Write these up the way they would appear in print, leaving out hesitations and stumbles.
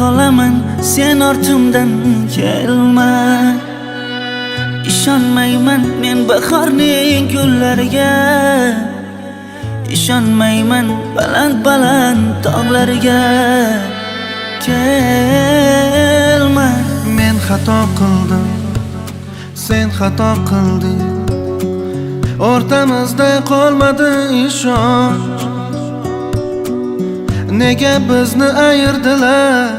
qolaman sen ortimdan kelma. İşonmayman men bahorning gullariga, İşonmayman baland tog'lariga. Kelma. Men xato qildim, sen xato qilding. O'rtamizda qolmadi ishonch. Nega bizni ayirdilar,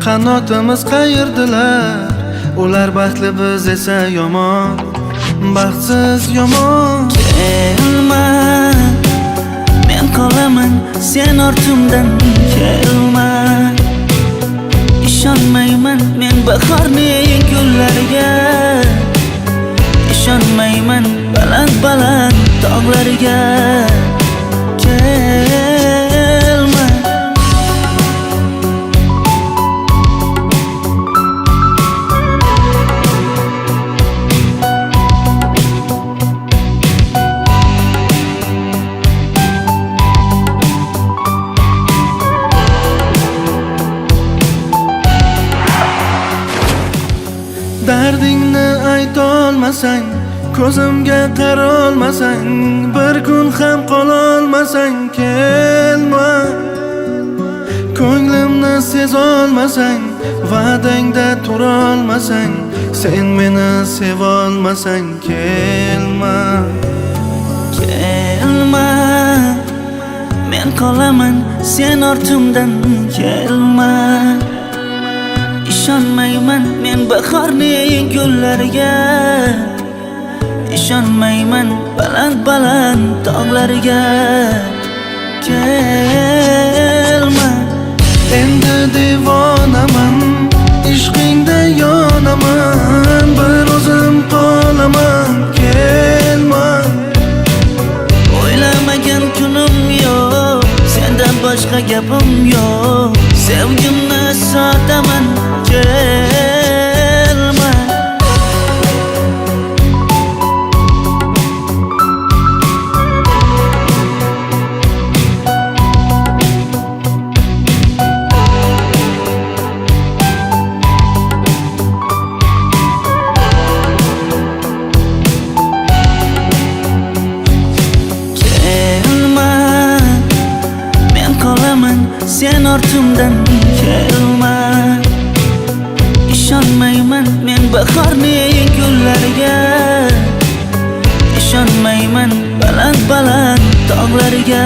qanotimiz qayirdilar. Ular baxtli, biz esa yomon, baxtsiz yomon. Kelma, men qolaman sen ortimdan kelma. İşonmayman men bahorning gullariga, İşonmayman baland tog'lariga. Kelma. Dardingni aytolmasang, ko'zimga qarolmasang, bir kun ham qololmasang, kelma. Ko'nglimni sezolmasang, va'dangda turolmasang, sen meni sevolmasang, kelma. Kelma, men qolaman sen ortimdan kelma. İşonmayman men bahorning gullariga, İşonmayman baland tog'lariga. Kelma. Endi devonaman, ishqingda yonaman, bir o'zim qolaman, kelma. O'ylamagan kunim yo'q, sendan boshqa gapim yo'q. Sevgimni sotaman, kelma. Kelma, men qolaman sen ortimdan kelma. İşonmayman men bahorning gullariga, İşonmayman baland tog'lariga.